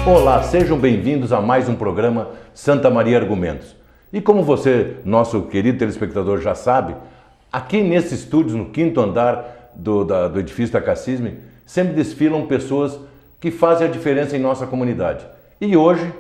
Olá, sejam bem-vindos a mais um programa Santa Maria Argumentos. E como você, nosso querido telespectador, já sabe, aqui nesse estúdio, no quinto andar do edifício da Cassisme, sempre desfilam pessoas que fazem a diferença em nossa comunidade. E hoje,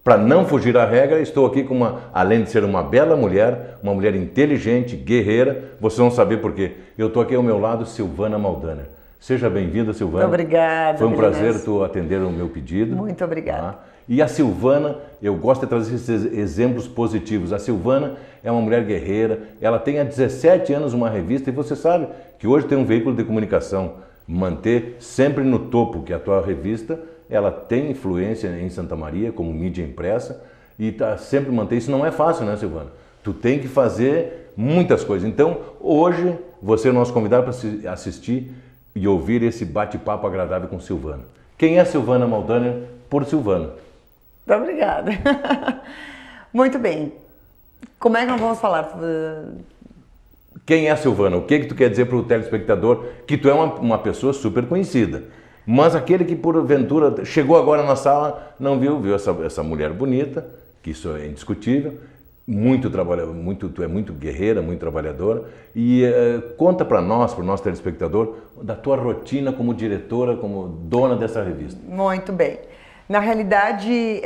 para não fugir à regra, estou aqui com além de ser uma bela mulher, uma mulher inteligente, guerreira, vocês vão saber por quê. Eu estou aqui ao meu lado, Silvana Maldaner. Seja bem-vinda, Silvana. Muito obrigada. Foi um prazer tu atender o meu pedido. Muito obrigada. Tá? E a Silvana, eu gosto de trazer esses exemplos positivos. A Silvana é uma mulher guerreira, ela tem há 17 anos uma revista e você sabe que hoje tem um veículo de comunicação. Manter sempre no topo, que a tua revista, ela tem influência em Santa Maria como mídia impressa e sempre manter. Isso não é fácil, né, Silvana? Tu tem que fazer muitas coisas. Então, hoje, você é o nosso convidado para assistir e ouvir esse bate-papo agradável com Silvana. Quem é Silvana Maldaner por Silvana? Muito obrigada. Muito bem. Como é que nós vamos falar? Quem é a Silvana? O que tu quer dizer para o telespectador? Que tu é uma pessoa super conhecida. Mas aquele que porventura chegou agora na sala, não viu essa mulher bonita, que isso é indiscutível, tu é muito guerreira, muito trabalhadora, e conta para nós, para o nosso telespectador, da tua rotina como diretora, como dona dessa revista. Muito bem. Na realidade,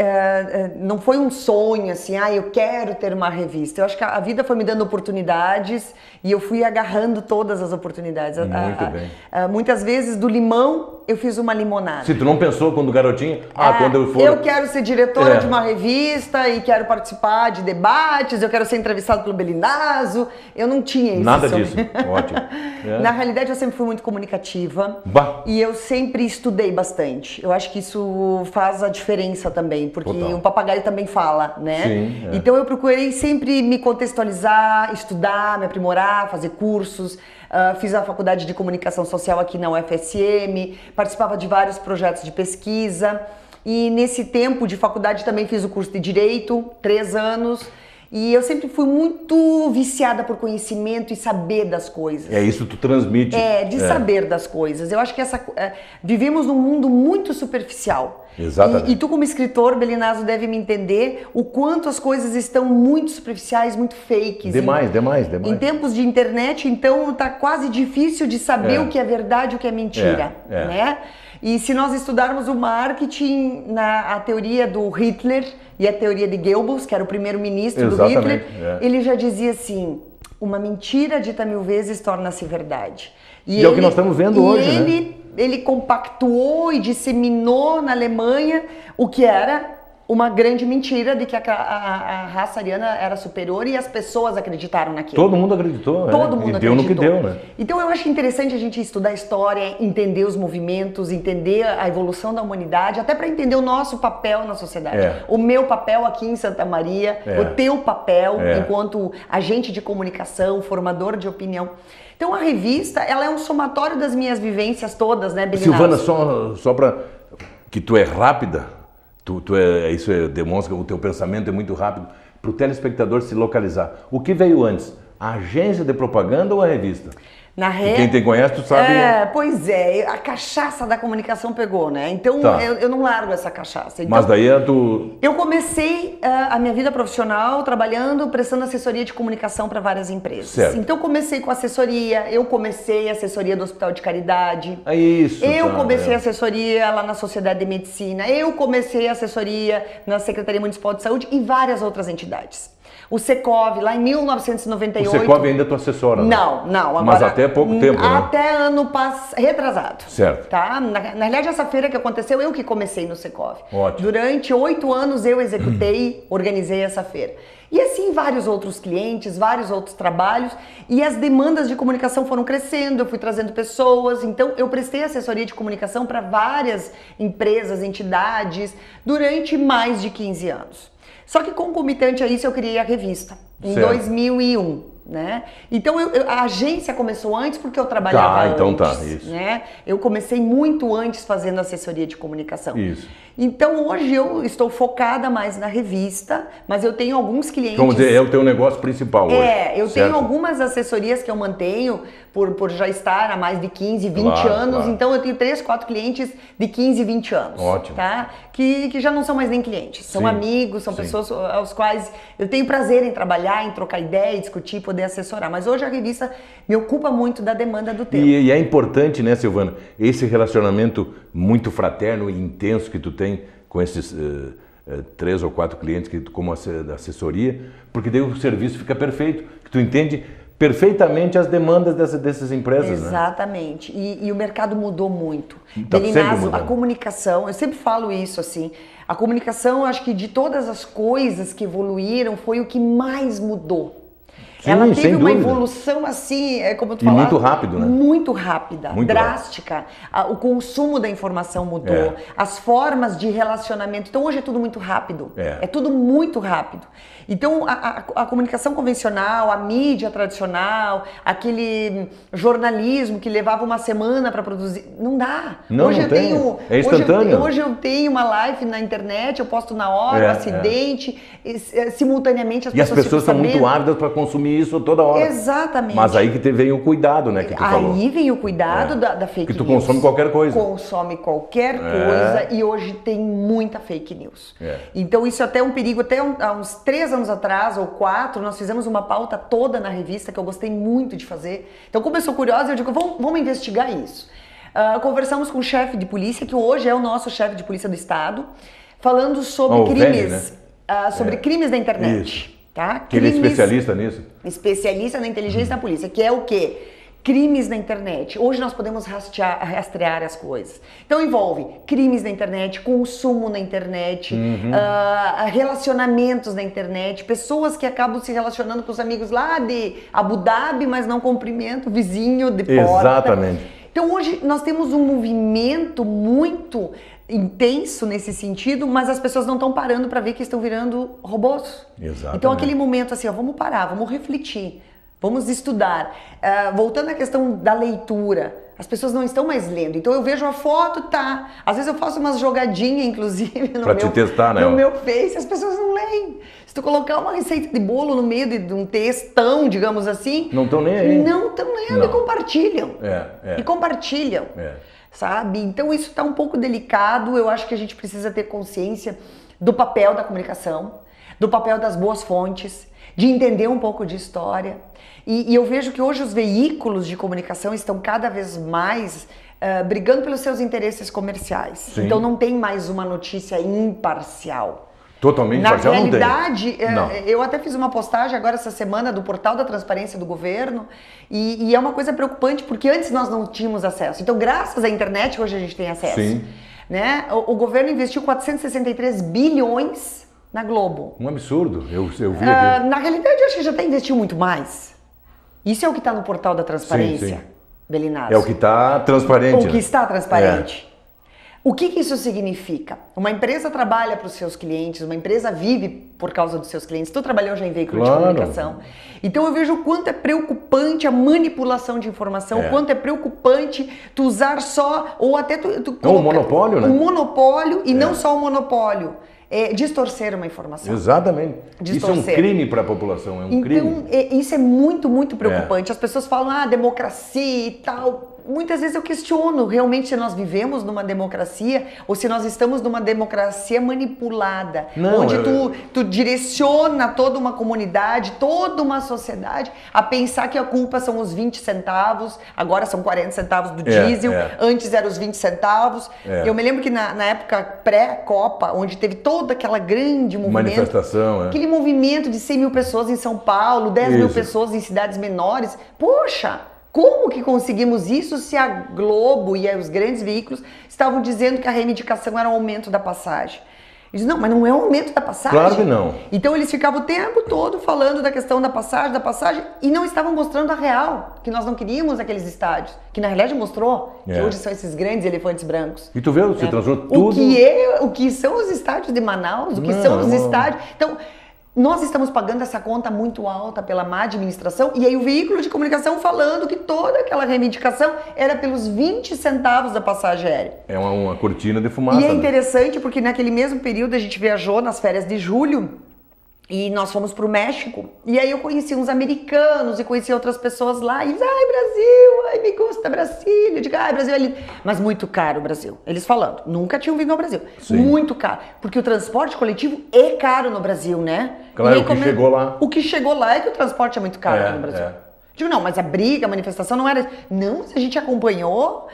não foi um sonho assim, eu quero ter uma revista. Eu acho que a vida foi me dando oportunidades e eu fui agarrando todas as oportunidades. Muito bem. Muitas vezes do limão eu fiz uma limonada. Se tu não pensou quando garotinha, quando eu for... Eu quero ser diretora de uma revista e quero participar de debates, eu quero ser entrevistado pelo Belinazo. Eu não tinha isso. Nada disso, ótimo. Na realidade, eu sempre fui muito comunicativa e eu sempre estudei bastante. Eu acho que isso faz a diferença também, porque o papagaio também fala, né? Sim, Então eu procurei sempre me contextualizar, estudar, me aprimorar, fazer cursos. Fiz a faculdade de comunicação social aqui na UFSM, participava de vários projetos de pesquisa e nesse tempo de faculdade também fiz o curso de Direito, 3 anos. E eu sempre fui muito viciada por conhecimento e saber das coisas. É isso que tu transmite. Saber das coisas. Eu acho que vivemos num mundo muito superficial. Exatamente. E tu como escritor, Belinazo, deve me entender o quanto as coisas estão muito superficiais, muito fakes. Demais. Em tempos de internet, então, tá quase difícil de saber o que é verdade e o que é mentira, né? E se nós estudarmos o marketing, a teoria do Hitler e a teoria de Goebbels, que era o primeiro-ministro do Hitler, ele já dizia assim, uma mentira dita 1000 vezes torna-se verdade. E é o que nós estamos vendo hoje, né? Ele compactuou e disseminou na Alemanha o que era uma grande mentira de que a raça ariana era superior e as pessoas acreditaram naquilo. Todo mundo acreditou, Todo mundo e deu no que deu, né? Então eu acho interessante a gente estudar a história, entender os movimentos, entender a evolução da humanidade, até para entender o nosso papel na sociedade. O meu papel aqui em Santa Maria, o teu papel enquanto agente de comunicação, formador de opinião. Então a revista, ela é um somatório das minhas vivências todas, né, Belinazo? Silvana, só para que tu é rápida, isso demonstra que o teu pensamento é muito rápido, para o telespectador se localizar. O que veio antes? A agência de propaganda ou a revista? Quem te conhece, tu sabe... Pois é, a cachaça da comunicação pegou, né? Então eu não largo essa cachaça. Então, mas daí tu... Eu comecei a minha vida profissional trabalhando, prestando assessoria de comunicação para várias empresas. Certo. Então comecei com assessoria, eu comecei a assessoria do Hospital de Caridade. Eu comecei a assessoria lá na Sociedade de Medicina, eu comecei a assessoria na Secretaria Municipal de Saúde e várias outras entidades. O Secov, lá em 1998... O Secov ainda é tua assessora, né? Não. Agora, mas até pouco tempo, né? Até ano retrasado. Certo. Tá? Na realidade, essa feira que aconteceu, eu que comecei no Secov. Ótimo. Durante 8 anos eu executei, organizei essa feira. E assim, vários outros clientes, vários outros trabalhos. E as demandas de comunicação foram crescendo, eu fui trazendo pessoas. Então, eu prestei assessoria de comunicação para várias empresas, entidades, durante mais de 15 anos. Só que concomitante a isso eu criei a revista, em 2001, né? Então a agência começou antes porque eu trabalhava antes, isso. Né? Eu comecei muito antes fazendo assessoria de comunicação. Isso. Então hoje eu estou focada mais na revista mas eu tenho alguns clientes... Vamos dizer, é o teu negócio principal hoje. Eu certo? tenho algumas assessorias que eu mantenho por já estar há mais de 15, 20 anos, claro. Então eu tenho 3, 4 clientes de 15, 20 anos. Ótimo. Tá? Que já não são mais nem clientes, são Sim. amigos, são Sim. pessoas aos quais eu tenho prazer em trabalhar, em trocar ideia, discutir, poder assessorar. Mas hoje a revista me ocupa muito da demanda do tempo. E é importante, né, Silvana, esse relacionamento muito fraterno e intenso que tu tem com esses 3 ou 4 clientes que como assessoria, porque daí o serviço fica perfeito, que tu entende perfeitamente as demandas dessas empresas. Exatamente. Né? E o mercado mudou muito. Tá Belinazzo, a comunicação, eu sempre falo isso assim, a comunicação, acho que de todas as coisas que evoluíram, foi o que mais mudou. Sim, ela teve sem uma dúvida. evolução assim, como tu E falava, muito rápido, né? Muito rápida, Muito drástica. O consumo da informação mudou, as formas de relacionamento. Então hoje é tudo muito rápido. É tudo muito rápido. Então a comunicação convencional, a mídia tradicional, aquele jornalismo que levava uma semana para produzir, não dá. Não, hoje não eu tem. tenho, É instantâneo. Hoje eu tenho uma live na internet, eu posto na hora, um acidente, simultaneamente as pessoas. E as pessoas estão muito ávidas para consumir isso toda hora. Exatamente. Mas aí que vem o cuidado, né, que tu falou. Aí vem o cuidado da fake news. Que tu consome qualquer coisa. Consome qualquer coisa e hoje tem muita fake news. Então isso é até um perigo. Até há uns 3 anos atrás ou 4, nós fizemos uma pauta toda na revista que eu gostei muito de fazer. Então como eu sou curiosa, eu digo, vamos investigar isso. Conversamos com o chefe de polícia, que hoje é o nosso chefe de polícia do estado, falando sobre crimes, sobre crimes da internet. Isso. Tá? Que ele é especialista nisso. Especialista na inteligência da polícia, que é o quê? Crimes na internet. Hoje nós podemos rastrear as coisas. Então envolve crimes na internet, consumo na internet, relacionamentos na internet, pessoas que acabam se relacionando com os amigos lá de Abu Dhabi, mas não cumprimentam o vizinho de porta. Exatamente. Então hoje nós temos um movimento muito intenso nesse sentido, mas as pessoas não estão parando para ver que estão virando robôs. Exatamente. Então aquele momento assim, vamos parar, vamos refletir, vamos estudar. Voltando à questão da leitura, as pessoas não estão mais lendo. Então eu vejo a foto, às vezes eu faço umas jogadinhas, inclusive, no meu Face, as pessoas não leem. Se tu colocar uma receita de bolo no meio de um textão, digamos assim... Não estão nem aí. Não estão lendo e compartilham. E compartilham. Sabe? Então isso está um pouco delicado. Eu acho que a gente precisa ter consciência do papel da comunicação, do papel das boas fontes, de entender um pouco de história. E eu vejo que hoje os veículos de comunicação estão cada vez mais brigando pelos seus interesses comerciais. Sim. Então não tem mais uma notícia imparcial. Totalmente imparcial. Na realidade, eu até fiz uma postagem agora essa semana do portal da transparência do governo e é uma coisa preocupante porque antes nós não tínhamos acesso. Então graças à internet hoje a gente tem acesso. Sim. Né? O governo investiu 463 bilhões na Globo. Um absurdo, eu vi aqui. Na realidade eu acho que já até investiu muito mais. Isso é o que está no portal da transparência, sim. Belinazzo. É o que está transparente. O que está transparente. O que isso significa? Uma empresa trabalha para os seus clientes, uma empresa vive por causa dos seus clientes. Tu trabalhou já em veículo de comunicação. Então eu vejo o quanto é preocupante a manipulação de informação, o quanto é preocupante tu usar só, ou até tu um monopólio, né? Um monopólio e não só um monopólio. Distorcer uma informação. Exatamente. Distorcer. Isso é um crime para a população, é um crime. Então, isso é muito, muito preocupante. As pessoas falam, democracia e tal. Muitas vezes eu questiono realmente se nós vivemos numa democracia ou se nós estamos numa democracia manipulada. Onde tu direciona toda uma comunidade, toda uma sociedade a pensar que a culpa são os 20 centavos, agora são 40 centavos do diesel, antes eram os 20 centavos. Eu me lembro que na época pré-Copa, onde teve toda aquela grande movimento, manifestação, aquele movimento de 100 mil pessoas em São Paulo, 10 mil pessoas em cidades menores, poxa! Como que conseguimos isso se a Globo e os grandes veículos estavam dizendo que a reivindicação era o aumento da passagem? Eles não, mas não é o aumento da passagem. Claro que não. Então eles ficavam o tempo todo falando da questão da passagem e não estavam mostrando a real, que nós não queríamos aqueles estádios, que na realidade mostrou que hoje são esses grandes elefantes brancos. E tu vê, você transformou tudo... O que são os estádios de Manaus, o que são os estádios... Então, nós estamos pagando essa conta muito alta pela má administração e aí o veículo de comunicação falando que toda aquela reivindicação era pelos 20 centavos da passagem aérea. É uma cortina de fumaça. E é interessante porque naquele mesmo período a gente viajou nas férias de julho E nós fomos pro México, e aí eu conheci uns americanos e conheci outras pessoas lá, e eles, ai, Brasil, ai, me gusta Brasília, eu digo, ai, Brasil é lindo, mas muito caro o Brasil, eles falando, nunca tinham vindo ao Brasil, Sim. Muito caro, porque o transporte coletivo é caro no Brasil, né? Claro, o que chegou lá. O que chegou lá é que o transporte é muito caro aqui no Brasil. Digo, não, mas a briga, a manifestação não era... Não, a gente acompanhou.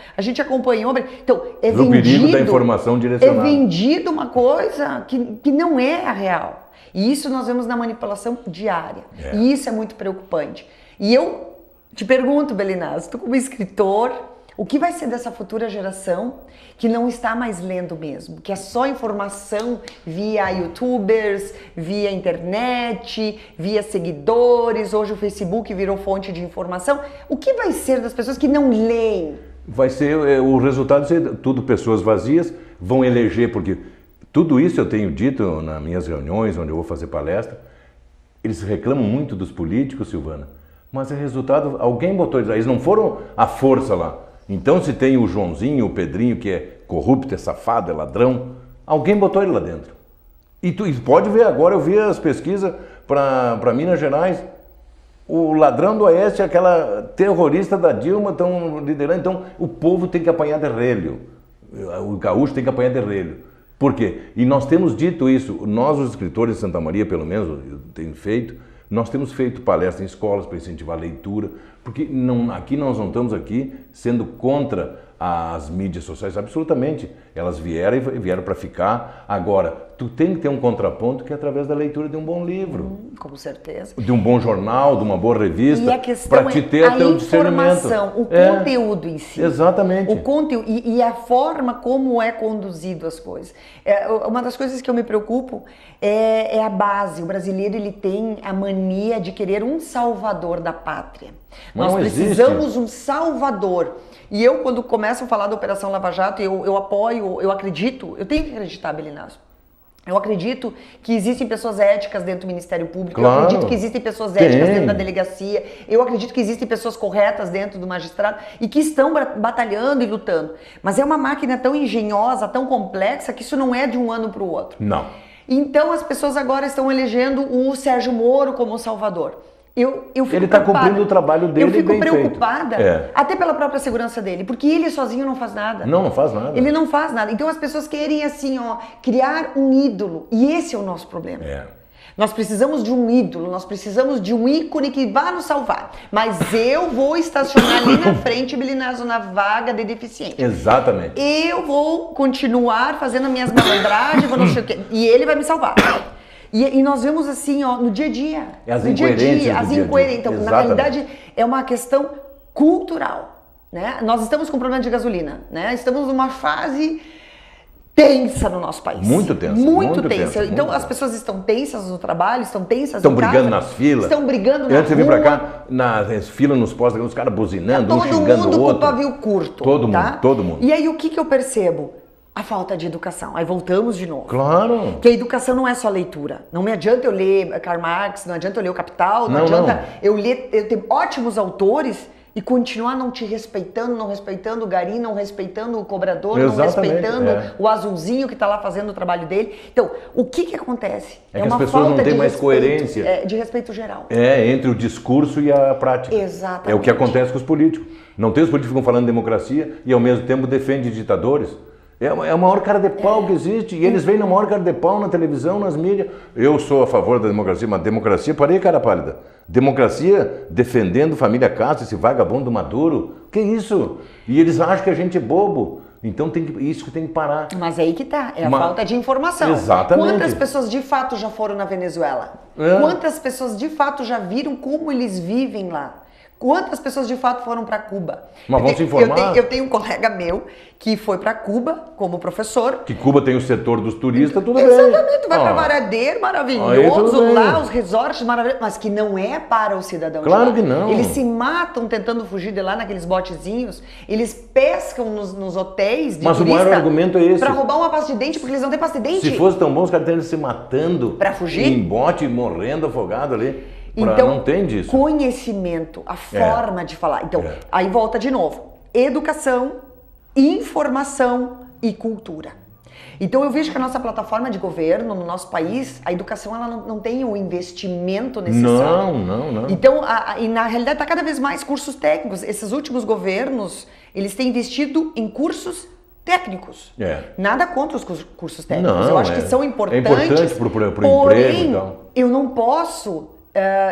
Então, é vendido... O perigo da informação direcionada. É vendido uma coisa que não é a real. E isso nós vemos na manipulação diária. E isso é muito preocupante. E eu te pergunto, Belinazzo, tu como escritor, o que vai ser dessa futura geração que não está mais lendo mesmo? Que é só informação via youtubers, via internet, via seguidores, hoje o Facebook virou fonte de informação. O que vai ser das pessoas que não leem? Vai ser, o resultado vai ser tudo pessoas vazias, vão eleger, porque tudo isso eu tenho dito nas minhas reuniões, onde eu vou fazer palestra, eles reclamam muito dos políticos, Silvana, mas é resultado, alguém botou eles, eles não foram à força lá. Então se tem o Joãozinho, o Pedrinho, que é corrupto, é safado, é ladrão, alguém botou ele lá dentro. E tu pode ver agora, eu vi as pesquisas para Minas Gerais, o ladrão do Oeste, aquela terrorista da Dilma estão liderando, então o povo tem que apanhar de relho, o gaúcho tem que apanhar de relho. Por quê? E nós temos dito isso, nós os escritores de Santa Maria, pelo menos eu tenho feito, nós temos feito palestras em escolas para incentivar a leitura, porque aqui nós não estamos aqui sendo contra as mídias sociais, absolutamente. Elas vieram para ficar. Agora, tu tem que ter um contraponto que é através da leitura de um bom livro. Com certeza. De um bom jornal, de uma boa revista, e a questão para te ter até o discernimento. O conteúdo em si. Exatamente. O conteúdo e a forma como é conduzido as coisas. Uma das coisas que eu me preocupo é a base. O brasileiro ele tem a mania de querer um salvador da pátria. Nós precisamos um salvador. E eu, quando começo a falar da Operação Lava Jato, eu apoio, eu acredito, eu tenho que acreditar, Belinazzo. Eu acredito que existem pessoas éticas dentro do Ministério Público, claro. Eu acredito que existem pessoas éticas dentro da delegacia, eu acredito que existem pessoas corretas dentro do magistrado e que estão batalhando e lutando. Mas é uma máquina tão engenhosa, tão complexa, que isso não é de um ano para o outro. Não. Então as pessoas agora estão elegendo o Sérgio Moro como salvador. Eu fico ele está cumprindo o trabalho dele. Eu fico bem preocupada, até pela própria segurança dele, porque ele sozinho não faz nada. Não faz nada. Ele não faz nada. Então as pessoas querem assim, criar um ídolo. E esse é o nosso problema. Nós precisamos de um ídolo, nós precisamos de um ícone que vá nos salvar. Mas eu vou estacionar ali na frente, Belinazzo, na vaga de deficiente. Exatamente. Eu vou continuar fazendo as minhas malandragens, vou não sei o quê, e ele vai me salvar. E nós vemos assim, no dia a dia. As incoerências. As incoerências. Então, na realidade, é uma questão cultural. Né? Nós estamos com problema de gasolina. Né? Estamos numa fase tensa no nosso país. Muito tensa. Muito tensa. Então, as pessoas estão tensas no trabalho, estão tensas em casa. Estão brigando nas filas. Estão brigando na rua. Antes de vir pra cá, nas filas, nos postos, os caras buzinando, um xingando o outro. Todo mundo com pavio curto. Todo mundo. E aí, o que eu percebo? A falta de educação. Aí voltamos de novo. Claro. Porque a educação não é só leitura. Não me adianta eu ler Karl Marx, não adianta eu ler o Capital, não adianta eu ter ótimos autores e continuar não te respeitando, não respeitando o gari, não respeitando o cobrador, não respeitando o azulzinho que está lá fazendo o trabalho dele. Então, o que acontece? É que as pessoas não têm mais coerência. De respeito geral. Entre o discurso e a prática. Exatamente. É o que acontece com os políticos. Não tem os políticos que ficam falando de democracia e ao mesmo tempo defendem ditadores. É a maior cara de pau que existe. E eles vêm na maior cara de pau na televisão, nas mídias. Eu sou a favor da democracia, mas democracia, parei, cara pálida. Democracia defendendo família Castro, esse vagabundo Maduro. Que isso? E eles acham que a gente é bobo. Então isso tem que parar. Mas aí que tá, a falta de informação. Exatamente. Quantas pessoas de fato já foram na Venezuela? Quantas pessoas de fato já viram como eles vivem lá? Quantas pessoas de fato foram para Cuba? Mas vamos se informar. Eu tenho um colega meu que foi para Cuba como professor. Que Cuba tem o setor dos turistas, tudo bem. Exatamente, vai para Varadeiro, maravilhoso, lá os resorts maravilhosos, mas que não é para o cidadão de lá. Claro que não. Eles se matam tentando fugir de lá naqueles botezinhos, eles pescam nos hotéis de mas turista. Mas o maior argumento é esse. Para roubar uma pasta de dente, porque eles não têm pasta de dente. Se fosse tão bom, os caras teriam se matando. Para fugir? Em bote, morrendo, afogado ali. Então, não tem disso. Conhecimento, a forma de falar. Então, aí volta de novo. Educação, informação e cultura. Então eu vejo que a nossa plataforma de governo, no nosso país, a educação ela não tem o investimento necessário. Não. Então, e na realidade está cada vez mais cursos técnicos. Esses últimos governos, eles têm investido em cursos técnicos. Nada contra os cursos técnicos. Não, eu acho que são importantes. É importante para o emprego e tal. Eu não posso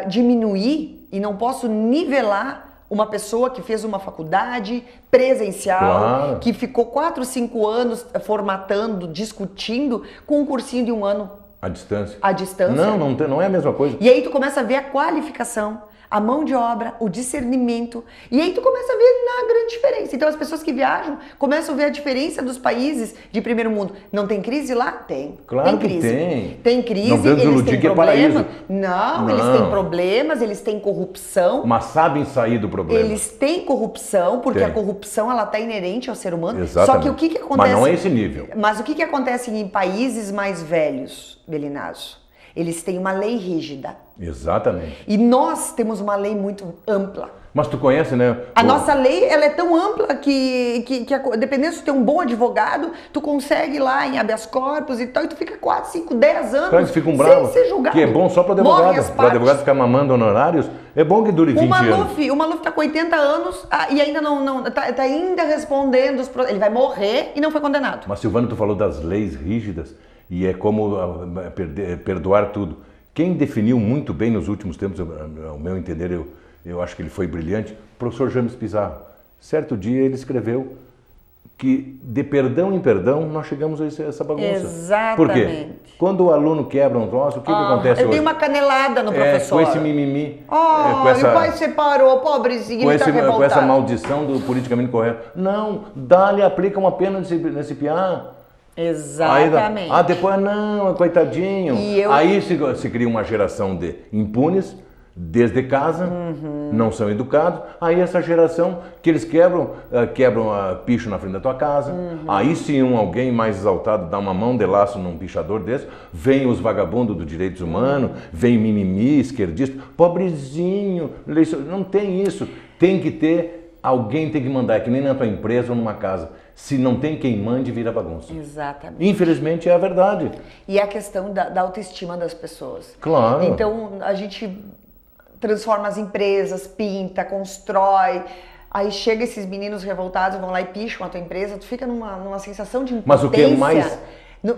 diminuir e não posso nivelar uma pessoa que fez uma faculdade presencial, que ficou 4, 5 anos formatando, discutindo, com um cursinho de 1 ano. À distância. À distância. Não é a mesma coisa. E aí tu começa a ver a qualificação, a mão de obra, o discernimento. E aí tu começa a ver na grande diferença. Então as pessoas que viajam começam a ver a diferença dos países de primeiro mundo. Não tem crise lá? Tem. Claro tem crise. Que tem. Tem crise, não eles têm que problema. É não, eles têm problemas, eles têm corrupção. Mas sabem sair do problema. Eles têm corrupção, porque a corrupção ela tá inerente ao ser humano. Exatamente. Só que o que acontece... Mas não é esse nível. Mas o que acontece em países mais velhos, Belinazzo? Eles têm uma lei rígida. Exatamente. E nós temos uma lei muito ampla. Mas tu conhece, né? A nossa lei, ela é tão ampla que dependendo se tu tem um bom advogado, tu consegue ir lá em habeas corpus e tal, e tu fica 4, 5, 10 anos claro que ficam bravos, sem ser julgado. Que é bom só para advogado. Para advogado ficar mamando honorários, é bom que dure 20 anos. O Maluf tá com 80 anos e ainda tá ainda respondendo ele vai morrer e não foi condenado. Mas Silvana, tu falou das leis rígidas e é como perdoar tudo. Quem definiu muito bem nos últimos tempos, ao meu entender, eu acho que ele foi brilhante, o professor James Pizarro. Certo dia ele escreveu que de perdão em perdão nós chegamos a essa bagunça. Exatamente. Por quê? Quando o aluno quebra um troço, o que acontece eu hoje? dei uma canelada no professor. Com esse mimimi. O pai separou, pobrezinho, ele tá revoltado. Com essa maldição do politicamente correto. Não, dá-lhe, aplica uma pena nesse piá. Exatamente. Depois não, coitadinho. Aí se cria uma geração de impunes, desde casa, não são educados. Aí essa geração que eles quebram picho na frente da tua casa. Aí se alguém mais exaltado dá uma mão de laço num pichador desse, vem os vagabundos dos direitos humanos, vem mimimi, esquerdista, pobrezinho, não tem isso. Tem que ter, alguém tem que mandar, que nem na tua empresa ou numa casa. Se não tem quem mande, vira bagunça. Exatamente. Infelizmente é a verdade. E a questão da autoestima das pessoas. Claro. Então a gente transforma as empresas, pinta, constrói. Aí chega esses meninos revoltados, vão lá e picham a tua empresa, tu fica numa sensação de impotência. Mas o que é mais...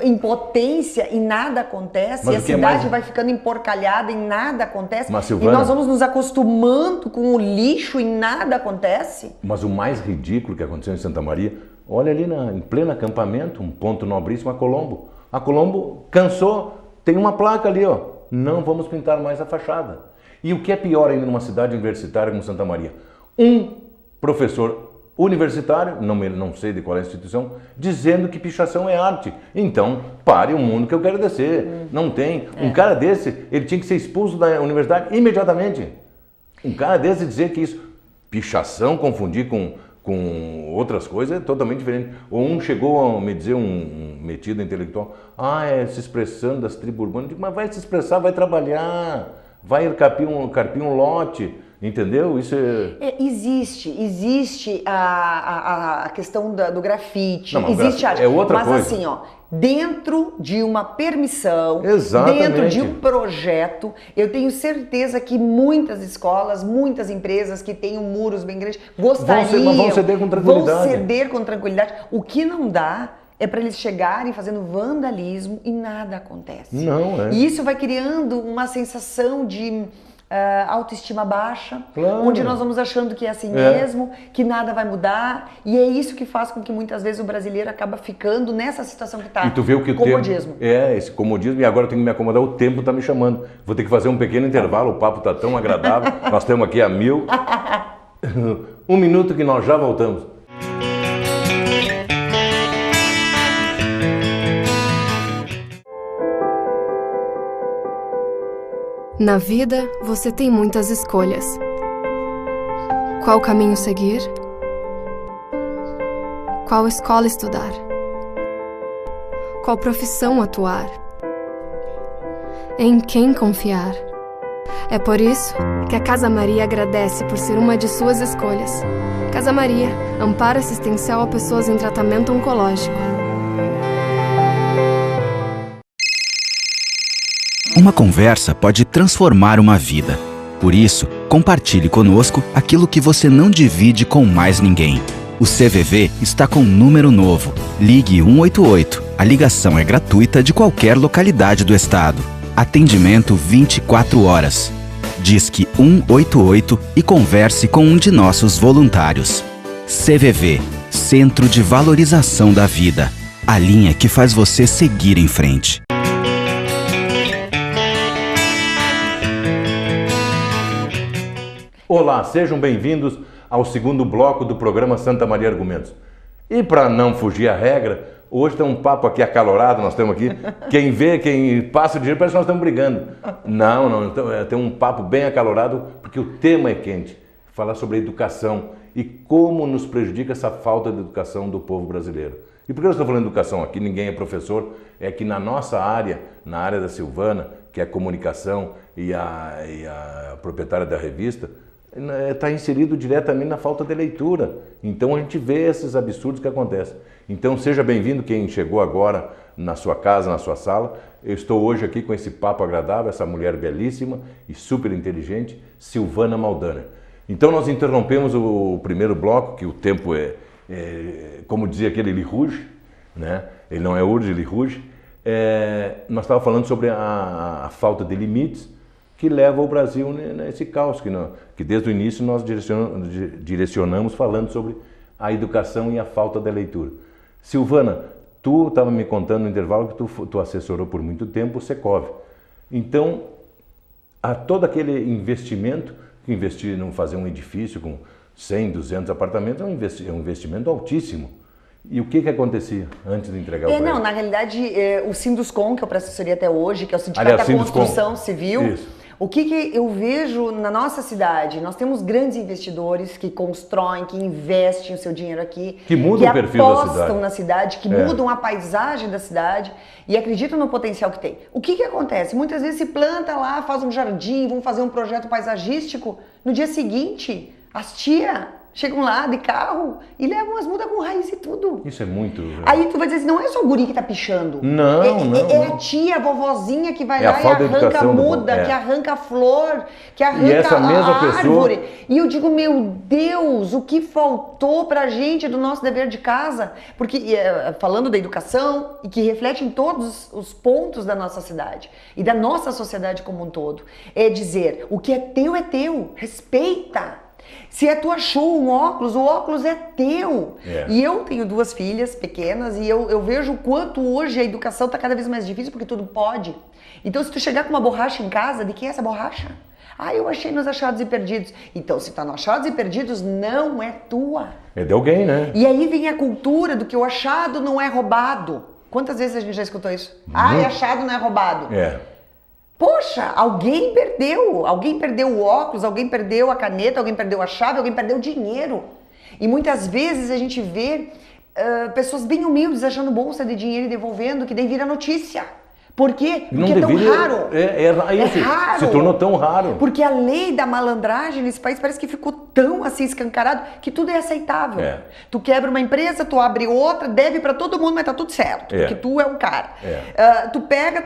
Impotência e nada acontece, e a cidade vai ficando emporcalhada e nada acontece. Mas, Silvana, e nós vamos nos acostumando com o lixo e nada acontece. Mas o mais ridículo que aconteceu em Santa Maria, olha ali em pleno acampamento, um ponto nobríssimo, a Colombo. A Colombo cansou, tem uma placa ali, não vamos pintar mais a fachada. E o que é pior ainda numa cidade universitária como Santa Maria? Um professor universitário, não sei de qual é a instituição, dizendo que pichação é arte. Então, pare o mundo que eu quero descer. Não tem. Um cara desse, ele tinha que ser expulso da universidade imediatamente. Um cara desse dizer que isso, pichação, confundir com outras coisas, é totalmente diferente. Ou um chegou a me dizer, um metido intelectual, se expressando das tribos urbanas. Eu digo, mas vai se expressar, vai trabalhar, vai carpir um lote. Entendeu? Isso existe a questão do grafite, não, existe arte, é outra coisa. Mas assim, dentro de uma permissão, exatamente, dentro de um projeto, eu tenho certeza que muitas escolas, muitas empresas que tenham muros bem grandes vão ceder com tranquilidade. Vão ceder com tranquilidade. O que não dá é para eles chegarem fazendo vandalismo e nada acontece. Não, E isso vai criando uma sensação de autoestima baixa, claro, onde nós vamos achando que é assim mesmo, que nada vai mudar, e é isso que faz com que muitas vezes o brasileiro acaba ficando nessa situação que está. E tu vê o que comodismo. Esse comodismo, e agora eu tenho que me acomodar, o tempo está me chamando. Vou ter que fazer um pequeno intervalo, o papo está tão agradável, nós estamos aqui a 1000. 1 minuto que nós já voltamos. Na vida, você tem muitas escolhas. Qual caminho seguir? Qual escola estudar? Qual profissão atuar? Em quem confiar? É por isso que a Casa Maria agradece por ser uma de suas escolhas. Casa Maria, amparo assistencial a pessoas em tratamento oncológico. Uma conversa pode transformar uma vida. Por isso, compartilhe conosco aquilo que você não divide com mais ninguém. O CVV está com um número novo. Ligue 188. A ligação é gratuita de qualquer localidade do estado. Atendimento 24 horas. Disque 188 e converse com um de nossos voluntários. CVV, Centro de Valorização da Vida. A linha que faz você seguir em frente. Olá, sejam bem-vindos ao segundo bloco do programa Santa Maria Argumentos. E para não fugir à regra, hoje tem um papo aqui acalorado, nós temos aqui, quem passa o dinheiro parece que nós estamos brigando. Não, então, tem um papo bem acalorado, porque o tema é quente. Falar sobre a educação e como nos prejudica essa falta de educação do povo brasileiro. E por que eu estou falando de educação aqui? Ninguém é professor, é que na nossa área, na área da Silvana, que é a comunicação e a proprietária da revista, está inserido diretamente na falta de leitura. Então a gente vê esses absurdos que acontecem. Então seja bem-vindo quem chegou agora na sua casa, na sua sala. Eu estou hoje aqui com esse papo agradável, essa mulher belíssima e super inteligente, Silvana Maldaner. Então nós interrompemos o primeiro bloco, que o tempo como dizia aquele, ele ruge, né? Ele não é urge, ele ruge. Nós estávamos falando sobre a falta de limites que leva o Brasil nesse caos, que desde o início nós direcionamos falando sobre a educação e a falta da leitura. Silvana, tu estava me contando no intervalo que tu assessorou por muito tempo o Secov. Então, a todo aquele investimento, que investir em fazer um edifício com 100, 200 apartamentos, é um investimento altíssimo. E o que acontecia antes de entregar o prédio? Não, na realidade, o Sinduscom, que eu presto assessoria até hoje, que é o Sindicato da Construção Civil, isso. O que eu vejo na nossa cidade? Nós temos grandes investidores que constroem, que investem o seu dinheiro aqui, que mudam o perfil da cidade, que apostam na cidade, que mudam a paisagem da cidade e acreditam no potencial que tem. O que acontece? Muitas vezes se planta lá, faz um jardim, vão fazer um projeto paisagístico, no dia seguinte, as tias chegam lá de carro e levam as mudas com raiz e tudo. Isso é muito... Aí tu vai dizer assim, não é só o guri que tá pichando. Não. É a tia, a vovozinha que vai lá e arranca a muda, que arranca a flor, que arranca a árvore. E eu digo, meu Deus, o que faltou pra gente do nosso dever de casa? Porque, falando da educação, e que reflete em todos os pontos da nossa cidade e da nossa sociedade como um todo, é dizer, o que é teu, respeita. Se tu achou um óculos, o óculos é teu. E eu tenho 2 filhas pequenas e eu vejo o quanto hoje a educação está cada vez mais difícil porque tudo pode. Então se tu chegar com uma borracha em casa, de quem é essa borracha? Eu achei nos Achados e Perdidos. Então se tá nos Achados e Perdidos, não é tua. É de alguém, né? E aí vem a cultura do que o achado não é roubado. Quantas vezes a gente já escutou isso? Achado não é roubado. Poxa, alguém perdeu o óculos, alguém perdeu a caneta, alguém perdeu a chave, alguém perdeu o dinheiro. E muitas vezes a gente vê pessoas bem humildes achando bolsa de dinheiro e devolvendo, que daí vira notícia. Por quê? Porque é tão raro. É raro. Se tornou tão raro. Porque a lei da malandragem nesse país parece que ficou tão assim escancarado que tudo é aceitável. Tu quebra uma empresa, tu abre outra, deve pra todo mundo, mas tá tudo certo. Porque tu é um cara.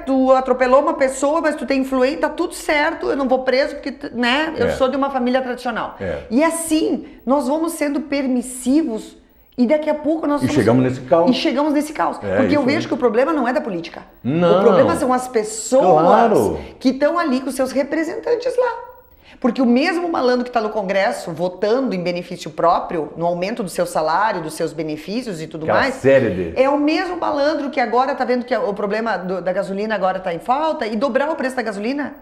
Tu atropelou uma pessoa, mas tu tem influência, tá tudo certo, eu não vou preso porque, né, eu sou de uma família tradicional. E assim, nós vamos sendo permissivos. E daqui a pouco nós chegamos nesse caos. Porque eu vejo que o problema não é da política. Não. O problema são as pessoas que estão ali com seus representantes lá. Porque o mesmo malandro que está no Congresso votando em benefício próprio, no aumento do seu salário, dos seus benefícios e tudo mais, é o mesmo malandro que agora está vendo que o problema da gasolina agora está em falta e dobrar o preço da gasolina.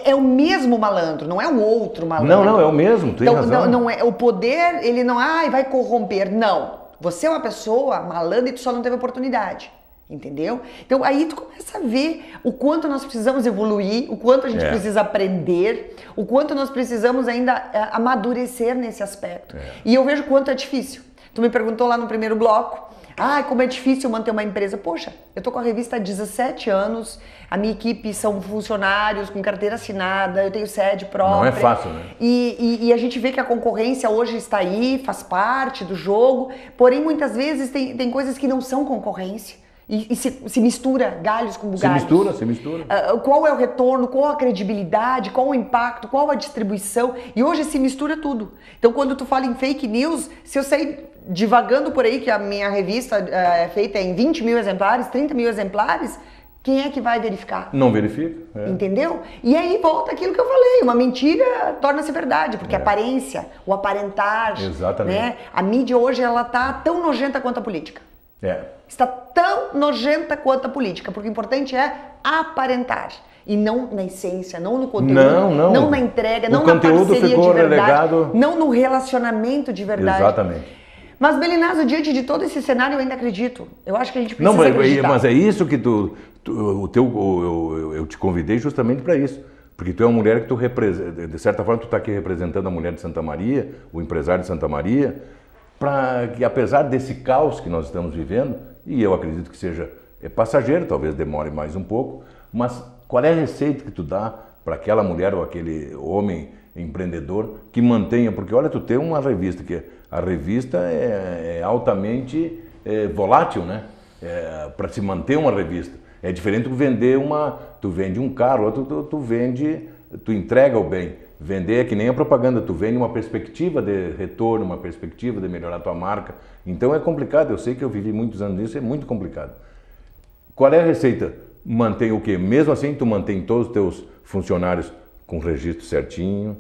É o mesmo malandro, não é o outro malandro. Não, é o mesmo, tu tem razão. Não é, o poder, ele não vai corromper, não. Você é uma pessoa malandra e tu só não teve oportunidade, entendeu? Então aí tu começa a ver o quanto nós precisamos evoluir, o quanto a gente precisa aprender, o quanto nós precisamos ainda amadurecer nesse aspecto. E eu vejo o quanto é difícil. Tu me perguntou lá no primeiro bloco, como é difícil manter uma empresa. Poxa, eu tô com a revista há 17 anos, a minha equipe são funcionários com carteira assinada, eu tenho sede própria. Não é fácil, né? E a gente vê que a concorrência hoje está aí, faz parte do jogo, porém muitas vezes tem coisas que não são concorrência. E se mistura galhos com bugalhos. Se mistura. Qual é o retorno, qual a credibilidade, qual o impacto, qual a distribuição. E hoje se mistura tudo. Então, quando tu fala em fake news, se eu sair divagando por aí que a minha revista é feita em 20 mil exemplares, 30 mil exemplares, quem é que vai verificar? Não verifica. Entendeu? E aí volta aquilo que eu falei, uma mentira torna-se verdade, porque a aparência, o aparentar, exatamente. Né? A mídia hoje ela tá tão nojenta quanto a política. Está tão nojenta quanto a política, porque o importante é aparentar. E não na essência, não no conteúdo, não na entrega, não na parceria de verdade, relegado... não no relacionamento de verdade. Exatamente. Mas, Belinazzo, diante de todo esse cenário, eu ainda acredito. Eu acho que a gente precisa acreditar. Mas é isso que eu te convidei justamente para isso. Porque tu é uma mulher que tu representa, de certa forma tu está aqui representando a mulher de Santa Maria, o empresário de Santa Maria, para que apesar desse caos que nós estamos vivendo, e eu acredito que seja passageiro, talvez demore mais um pouco, mas qual é a receita que tu dá para aquela mulher ou aquele homem empreendedor que mantenha, porque olha, tu tem uma revista que a revista é altamente volátil, né? Para se manter uma revista. É diferente do vender tu vende um carro, outro tu entrega o bem. Vender é que nem a propaganda, tu vende uma perspectiva de retorno, uma perspectiva de melhorar a tua marca. Então é complicado, eu sei que eu vivi muitos anos nisso, é muito complicado. Qual é a receita? Mantém o quê? Mesmo assim, tu mantém todos os teus funcionários com registro certinho,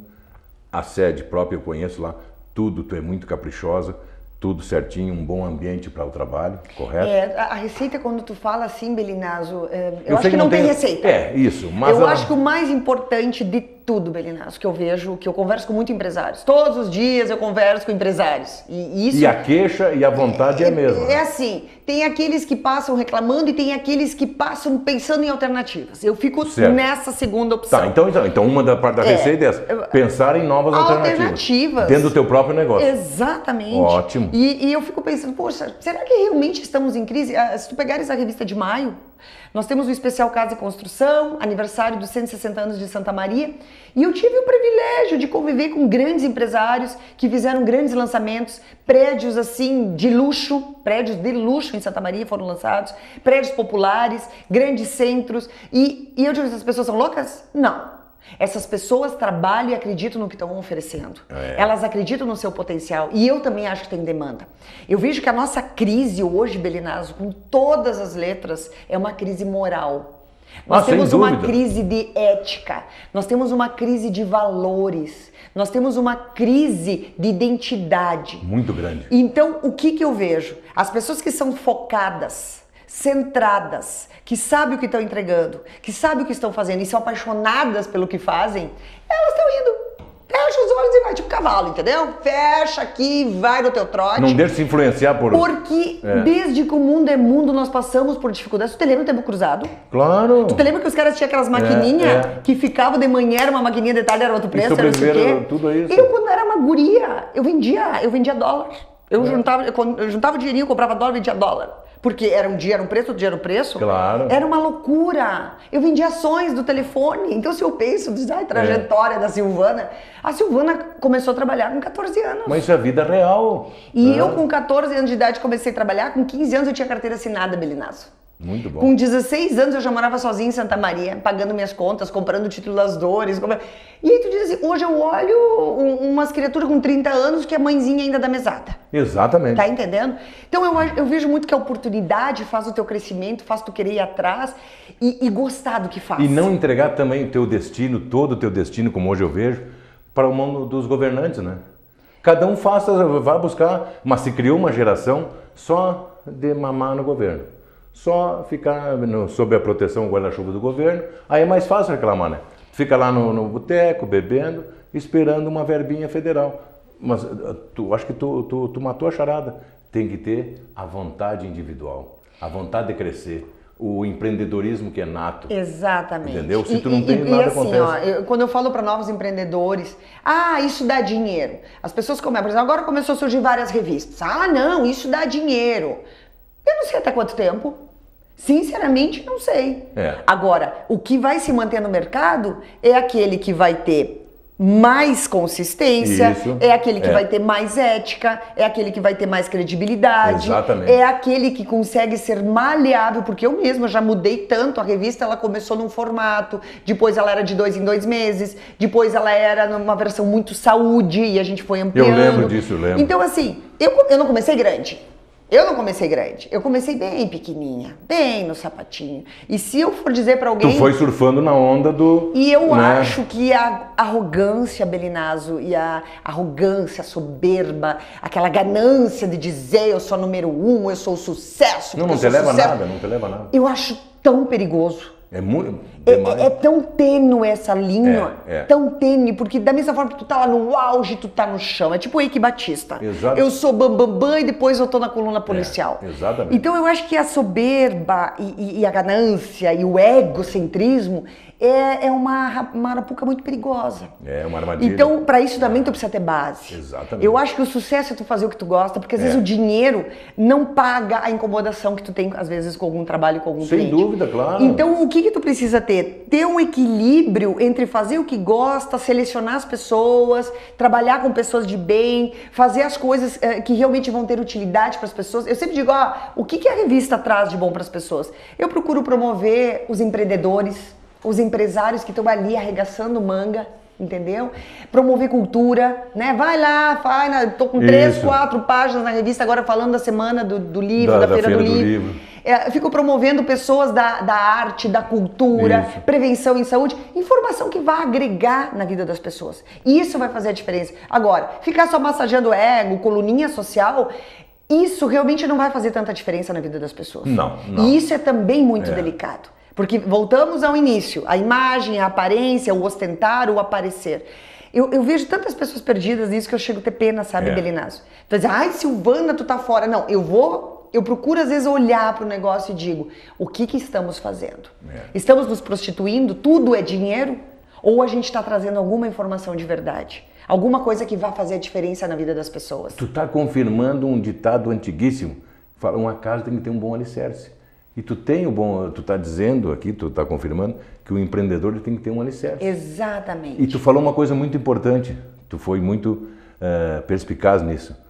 a sede própria eu conheço lá, tudo, tu é muito caprichosa, tudo certinho, um bom ambiente para o trabalho, correto? A receita, quando tu fala assim, Belinazzo, eu acho que não tem receita. Isso. Mas eu acho que o mais importante de tudo, Belinazzo, que eu vejo, que eu converso com muitos empresários. Todos os dias eu converso com empresários. E a queixa e a vontade é a mesma. É assim, tem aqueles que passam reclamando e tem aqueles que passam pensando em alternativas. Eu fico nessa segunda opção. Tá, então uma da parte da receita é essa, pensar em novas alternativas. Dentro do teu próprio negócio. Exatamente. Ótimo. E eu fico pensando, poxa, será que realmente estamos em crise? Se tu pegares a revista de maio, nós temos o especial Casa e Construção, aniversário dos 160 anos de Santa Maria, e eu tive o privilégio de conviver com grandes empresários que fizeram grandes lançamentos, prédios assim de luxo em Santa Maria foram lançados, prédios populares, grandes centros, e eu digo, essas pessoas são loucas? Não. Essas pessoas trabalham e acreditam no que estão oferecendo. Elas acreditam no seu potencial. E eu também acho que tem demanda. Eu vejo que a nossa crise hoje, Belinazzo, com todas as letras, é uma crise moral. Nós temos uma crise de ética. Nós temos uma crise de valores. Nós temos uma crise de identidade. Muito grande. Então, o que eu vejo? As pessoas que são focadas, centradas, que sabem o que estão entregando, que sabem o que estão fazendo e são apaixonadas pelo que fazem, elas estão indo. Fecha os olhos e vai tipo cavalo, entendeu? Fecha aqui, vai no teu trote. Não deixa se influenciar por... Porque desde que o mundo é mundo, nós passamos por dificuldades. Tu te lembra do Tempo Cruzado? Claro. Tu te lembra que os caras tinham aquelas maquininhas que ficavam de manhã, era uma maquininha, de tarde era outro preço, era não sei o quê. Tudo isso. Eu, quando era uma guria, eu vendia dólar. Eu juntava dinheirinho, comprava dólar, vendia dólar. Porque era um dia era um preço, outro dia era um preço. Claro. Era uma loucura. Eu vendia ações do telefone. Então, se eu penso, trajetória da Silvana, a Silvana começou a trabalhar com 14 anos. Mas isso é vida real. E eu, com 14 anos de idade, comecei a trabalhar. Com 15 anos, eu tinha carteira assinada, Belinazzo. Muito bom. Com 16 anos, eu já morava sozinha em Santa Maria, pagando minhas contas, comprando o título das dores. E aí tu diz assim, hoje eu olho umas criaturas com 30 anos que é mãezinha ainda da mesada. Exatamente. Tá entendendo? Então eu vejo muito que a oportunidade faz o teu crescimento, faz tu querer ir atrás e gostar do que faz. E não entregar também o teu destino, todo o teu destino, como hoje eu vejo, para o mundo dos governantes, né? Cada um vai buscar, mas se criou uma geração só de mamar no governo. Só ficar sob a proteção, o guarda-chuva do governo, aí é mais fácil reclamar, né? Fica lá no boteco, bebendo, esperando uma verbinha federal. Mas acho que tu matou a charada. Tem que ter a vontade individual, a vontade de crescer, o empreendedorismo que é nato. Exatamente. Entendeu? Se tu não tem, nada assim, acontece. Quando eu falo para novos empreendedores, isso dá dinheiro. As pessoas começam, por exemplo, agora começou a surgir várias revistas. Não, isso dá dinheiro. Eu não sei até quanto tempo. Sinceramente, não sei. Agora, o que vai se manter no mercado é aquele que vai ter mais consistência, Isso. é aquele que vai ter mais ética, é aquele que vai ter mais credibilidade, Exatamente. é aquele que consegue ser maleável, porque eu mesma já mudei tanto, a revista ela começou num formato, depois ela era de 2 em 2 meses, depois ela era numa versão muito saúde e a gente foi ampliando. Eu lembro disso, eu lembro. Então assim, eu não comecei grande. Eu comecei bem pequenininha, bem no sapatinho. E se eu for dizer pra alguém... Tu foi surfando na onda do... E eu né? acho que a arrogância, Belinazzo, e a arrogância, a soberba, aquela ganância de dizer eu sou número 1, eu sou o sucesso... Não te leva a nada, não te leva a nada. Eu acho tão perigoso. É muito... É tão tênue essa linha, É. tão tênue, porque da mesma forma que tu tá lá no auge, tu tá no chão. É tipo o Eike Batista. Exato. Eu sou bambambam e depois eu tô na coluna policial. Exatamente. Então eu acho que a soberba e a ganância e o egocentrismo é uma arapuca muito perigosa. É uma armadilha. Então, para isso também tu precisa ter base. Exatamente. Eu acho que o sucesso é tu fazer o que tu gosta, porque às vezes o dinheiro não paga a incomodação que tu tem, às vezes, com algum trabalho, com algum Sem cliente. dúvida, claro. Então, o que tu precisa ter? Ter um equilíbrio entre fazer o que gosta, selecionar as pessoas, trabalhar com pessoas de bem, fazer as coisas que realmente vão ter utilidade para as pessoas. Eu sempre digo, o que a revista traz de bom para as pessoas? Eu procuro promover os empreendedores, os empresários que estão ali arregaçando manga, entendeu? Promover cultura, né? Vai lá, tô com 3, 4 páginas na revista agora falando da semana do livro, da Feira do Livro. Fico promovendo pessoas da arte, da cultura, prevenção em saúde, informação que vai agregar na vida das pessoas. Isso vai fazer a diferença. Agora, ficar só massageando o ego, coluninha social, isso realmente não vai fazer tanta diferença na vida das pessoas. Não. E isso é também muito delicado. Porque voltamos ao início, a imagem, a aparência, o ostentar, o aparecer. Eu vejo tantas pessoas perdidas nisso que eu chego a ter pena, sabe, Belinazzo? Tu vai dizer, ai, Silvana, tu tá fora. Não, eu procuro às vezes olhar para o negócio e digo, o que estamos fazendo? Estamos nos prostituindo? Tudo é dinheiro? Ou a gente está trazendo alguma informação de verdade? Alguma coisa que vai fazer a diferença na vida das pessoas? Tu tá confirmando um ditado antiguíssimo. Fala, uma casa tem que ter um bom alicerce. E tu tá dizendo aqui, tu tá confirmando que o empreendedor tem que ter um alicerce. Exatamente. E tu falou uma coisa muito importante, tu foi muito perspicaz nisso,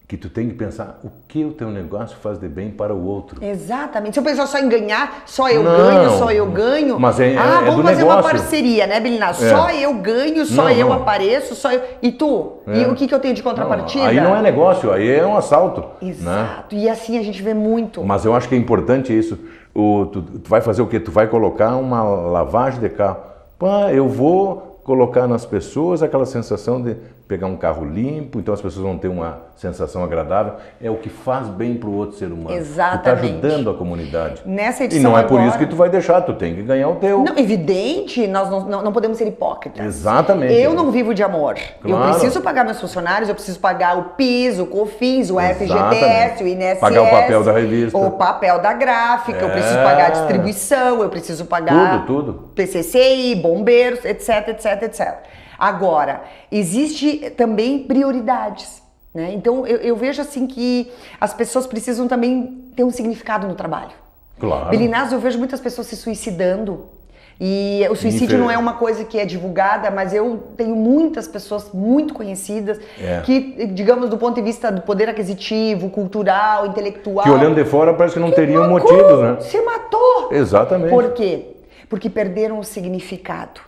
que tu tem que pensar o que o teu negócio faz de bem para o outro. Exatamente. Se eu pensar só em ganhar, só eu ganho. Mas vamos do fazer negócio. uma parceria, né, Belinazzo? Só eu ganho, só eu apareço, só eu... E tu? E o que eu tenho de contrapartida? Aí não é negócio, aí é um assalto. Exato. Né? E assim a gente vê muito. Mas eu acho que é importante isso. Tu vai fazer o quê? Tu vai colocar uma lavagem de carro. Eu vou colocar nas pessoas aquela sensação de pegar um carro limpo, então as pessoas vão ter uma sensação agradável. É o que faz bem para o outro ser humano. Exatamente. Tu está ajudando a comunidade. Nessa edição e não é por agora... isso que tu vai deixar, tu tem que ganhar o teu. Não, evidente, nós não podemos ser hipócritas. Exatamente. Eu não vivo de amor. Claro. Eu preciso pagar meus funcionários, eu preciso pagar o PIS, o COFINS, o FGTS, o INSS. Pagar o papel da revista. O papel da gráfica, eu preciso pagar a distribuição, eu preciso pagar... Tudo. PCCI, bombeiros, etc, etc, etc. Agora, existe também prioridades, né? Então, eu vejo assim que as pessoas precisam também ter um significado no trabalho. Claro. Belinazzo, eu vejo muitas pessoas se suicidando. E o suicídio não é uma coisa que é divulgada, mas eu tenho muitas pessoas muito conhecidas que, digamos, do ponto de vista do poder aquisitivo, cultural, intelectual... Que olhando de fora parece que não teriam motivos, né? Se matou! Exatamente. Por quê? Porque perderam o significado.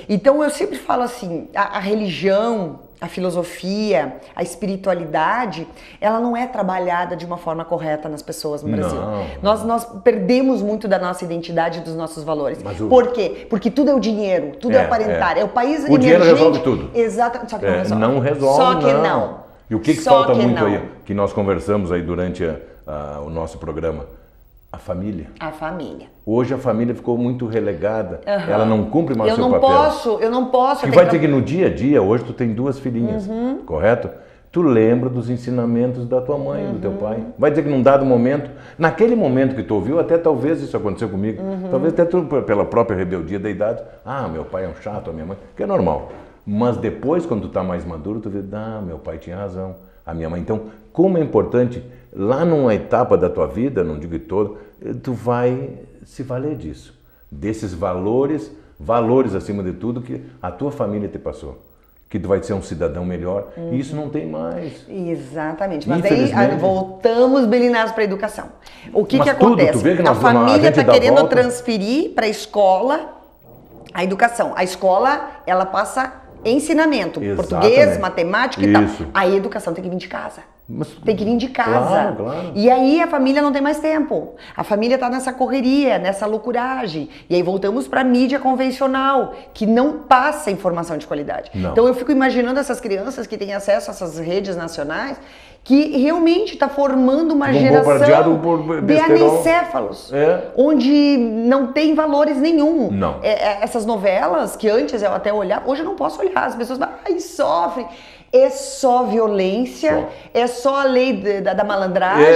Então eu sempre falo assim, a religião, a filosofia, a espiritualidade, ela não é trabalhada de uma forma correta nas pessoas no Brasil. Nós perdemos muito da nossa identidade e dos nossos valores. Por quê? Porque tudo é o dinheiro, tudo é aparentar. É o país emergente. O dinheiro resolve tudo. Exato, só que não resolve. Não resolve, Só que não. E o que falta muito aí, que nós conversamos aí durante o nosso programa? A família. A família. Hoje a família ficou muito relegada. Ela não cumpre mais o seu papel. Eu não posso. Que vai dizer que no dia a dia, hoje tu tem 2 filhinhas, correto? Tu lembra dos ensinamentos da tua mãe, do teu pai. Vai dizer que num dado momento, naquele momento que tu ouviu, até talvez isso aconteceu comigo, talvez até tu, pela própria rebeldia da idade, meu pai é um chato, a minha mãe, que é normal. Mas depois, quando tu tá mais maduro, tu vê, meu pai tinha razão, a minha mãe. Então, como é importante, lá numa etapa da tua vida, não digo toda, tu vai se valer disso, desses valores valores acima de tudo que a tua família te passou. Que tu vai ser um cidadão melhor. E isso não tem mais. Exatamente. Mas aí voltamos, Belinazzo, para a educação. O que acontece? Tu vê que a família está querendo volta. transferir para a escola a educação. A escola, ela passa ensinamento. Português, matemática e tal. A educação tem que vir de casa. Tem que vir de casa. Claro. E aí a família não tem mais tempo. A família está nessa correria, nessa loucuragem. E aí voltamos para a mídia convencional, que não passa informação de qualidade. Não. Então eu fico imaginando essas crianças que têm acesso a essas redes nacionais, que realmente está formando uma geração de anencéfalos, onde não tem valores nenhum. Não. Essas novelas que antes eu até olhava, hoje eu não posso olhar, as pessoas sofrem. É só violência, é só a lei da malandragem.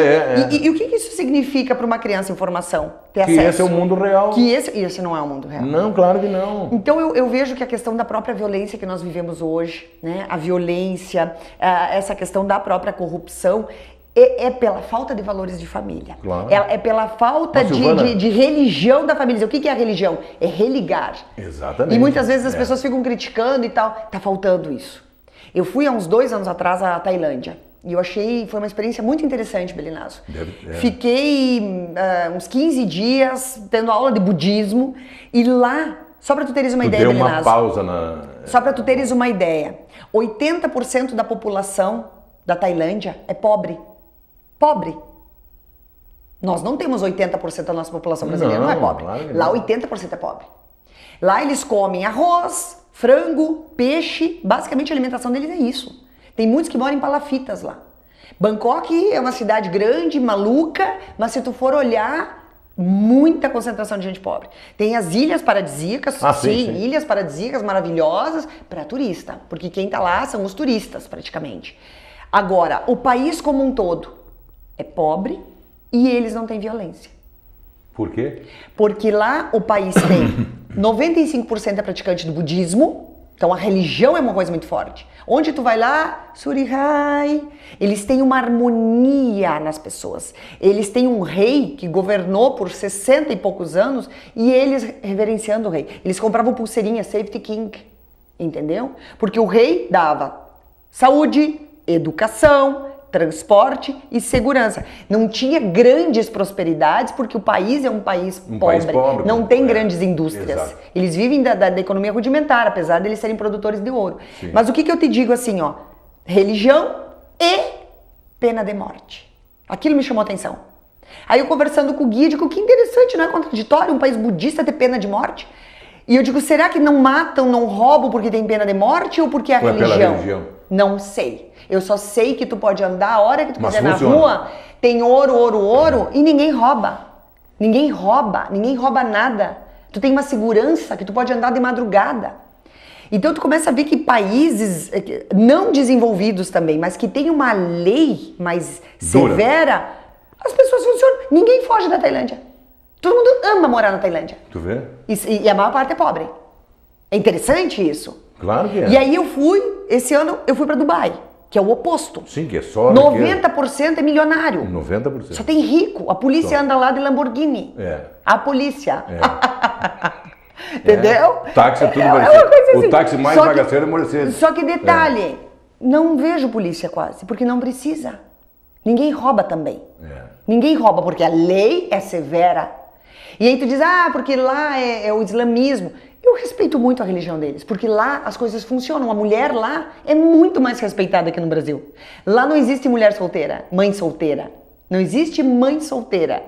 E o que isso significa para uma criança em formação? Ter acesso. Que esse é o mundo real. Que esse não é o mundo real. Não, claro que não. Então eu vejo que a questão da própria violência que nós vivemos hoje, né? A violência, essa questão da própria corrupção, é pela falta de valores de família. Claro. É pela falta de religião da família. O que é a religião? É religar. Exatamente. E muitas vezes as pessoas ficam criticando e tal. Tá faltando isso. Eu fui há uns 2 anos atrás à Tailândia e eu foi uma experiência muito interessante, Belinazzo. Fiquei uns 15 dias tendo aula de budismo e lá, só para tu teres uma ideia, Belinazzo. Deu uma pausa Só para tu teres uma ideia, 80% da população da Tailândia é pobre. Pobre. Nós não temos 80% da nossa população brasileira, não é pobre. Claro lá 80% é pobre. Lá eles comem arroz, frango, peixe, basicamente a alimentação deles é isso. Tem muitos que moram em palafitas lá. Bangkok é uma cidade grande, maluca, mas se tu for olhar, muita concentração de gente pobre. Tem as ilhas paradisíacas, sim, ilhas paradisíacas maravilhosas para turista, porque quem tá lá são os turistas praticamente. Agora, o país como um todo é pobre e eles não têm violência. Por quê? Porque lá o país tem 95% é praticante do budismo, então a religião é uma coisa muito forte. Onde tu vai lá, Surihai, eles têm uma harmonia nas pessoas. Eles têm um rei que governou por 60 e poucos anos e eles reverenciando o rei. Eles compravam pulseirinha Safety King, entendeu? Porque o rei dava saúde, educação, transporte e segurança. Não tinha grandes prosperidades porque o país é um país pobre. Não tem grandes indústrias. Exato. Eles vivem da economia rudimentar, apesar de eles serem produtores de ouro. Sim. Mas o que eu te digo assim, ó, religião e pena de morte. Aquilo me chamou a atenção. Aí eu conversando com o guia, digo, que interessante, não é contraditório um país budista ter pena de morte? E eu digo, será que não matam, não roubam porque tem pena de morte ou porque é a religião? Pela religião? Não sei. Eu só sei que tu pode andar a hora que tu quiser na rua, tem ouro e ninguém rouba. Ninguém rouba nada. Tu tem uma segurança que tu pode andar de madrugada. Então tu começa a ver que países não desenvolvidos também, mas que tem uma lei mais severa, as pessoas funcionam. Ninguém foge da Tailândia. Todo mundo ama morar na Tailândia. Tu vê? E a maior parte é pobre. É interessante isso. Claro que é. E aí esse ano eu fui para Dubai, que é o oposto. Sim, que é só... 90% é milionário. 90%. Só tem rico. A polícia anda lá de Lamborghini. A polícia. Entendeu? Táxi é tudo assim. O táxi mais bagaceiro é Mercedes. Só que detalhe, não vejo polícia quase, porque não precisa. Ninguém rouba também. Ninguém rouba porque a lei é severa. E aí tu diz, porque lá é o islamismo. Eu respeito muito a religião deles, porque lá as coisas funcionam. A mulher lá é muito mais respeitada que no Brasil. Lá não existe mulher solteira, mãe solteira. Não existe mãe solteira.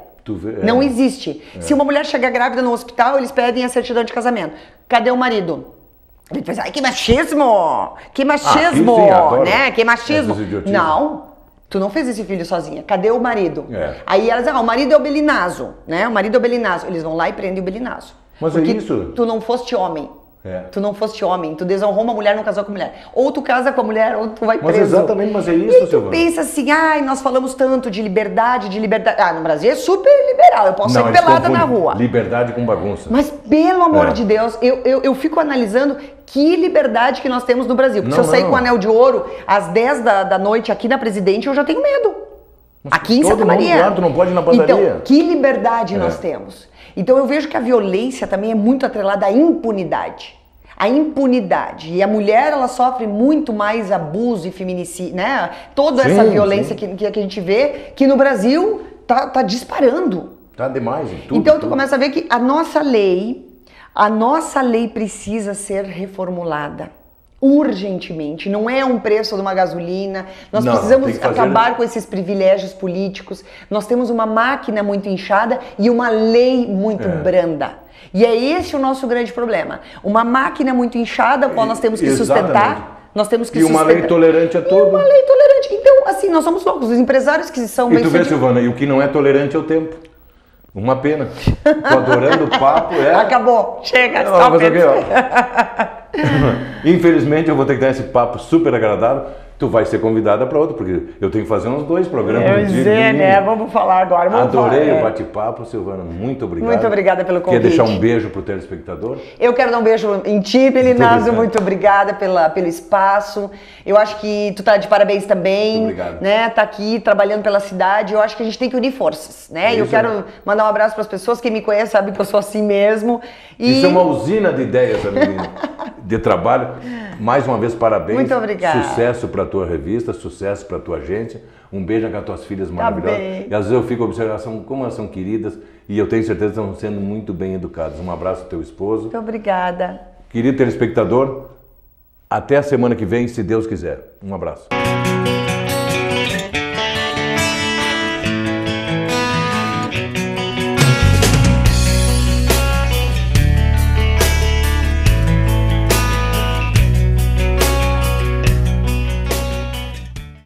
Não existe. Se uma mulher chegar grávida no hospital, eles pedem a certidão de casamento. Cadê o marido? Ele diz, ai, que machismo! Que machismo! Né? Que machismo! Não. Tu não fez esse filho sozinha. Cadê o marido? Aí elas dizem, o marido é o Belinazzo, né? O marido é o Belinazzo. Eles vão lá e prendem o Belinazzo. Mas porque é isso? Tu não foste homem. Tu não foste homem. Tu desonrou uma mulher, não casou com mulher. Ou tu casa com a mulher, ou tu vai preso. Mas exatamente, mas é isso, e tu pensa assim, nós falamos tanto de liberdade. No Brasil é super liberal. Eu posso sair pelada na rua. Liberdade com bagunça. Mas pelo amor de Deus, eu fico analisando que liberdade que nós temos no Brasil. Porque se eu sair com o anel de ouro às 10 da noite aqui na Presidente, eu já tenho medo. Mas aqui em Santa Maria. Claro, tu não pode ir na padaria. Então, que liberdade nós temos? Então eu vejo que a violência também é muito atrelada à impunidade. A impunidade. E a mulher, ela sofre muito mais abuso e feminicídio, né? Toda essa violência que a gente vê, que no Brasil tá disparando. Tá demais em tudo. Então tu começa a ver que a nossa lei precisa ser reformulada. Urgentemente. Não é um preço de uma gasolina. Nós precisamos acabar com esses privilégios políticos. Nós temos uma máquina muito inchada e uma lei muito branda. E é esse o nosso grande problema. Uma máquina muito inchada, a qual nós temos que sustentar. Nós temos que uma lei tolerante a tudo. Uma lei tolerante. Então, assim, nós somos loucos. Os empresários que são bem... E tu vê, Silvana, e o que não é tolerante é o tempo. Uma pena. Tô adorando o papo. Acabou. Chega. Não, mas aqui, infelizmente eu vou ter que dar esse papo super agradável. Tu vai ser convidada para outro, porque eu tenho que fazer uns 2 programas no dia. Né? Vamos falar agora. Adorei o bate-papo, Silvana. Muito obrigado. Muito obrigada pelo convite. Quer deixar um beijo pro telespectador? Eu quero dar um beijo em ti, Belinazzo. Muito obrigada pelo espaço. Eu acho que tu tá de parabéns também. Muito obrigado. Né? Tá aqui trabalhando pela cidade. Eu acho que a gente tem que unir forças, né? Eu quero mandar um abraço para as pessoas. Quem me conhece sabe que eu sou assim mesmo. Isso é uma usina de ideias, menina, de trabalho. Mais uma vez, parabéns. Muito obrigada. Sucesso para tua revista, sucesso para tua agência. Um beijo com as tuas filhas maravilhosas. Bem. E às vezes eu fico observando como elas são queridas e eu tenho certeza que estão sendo muito bem educadas. Um abraço ao teu esposo. Muito obrigada. Querido telespectador, até a semana que vem, se Deus quiser. Um abraço.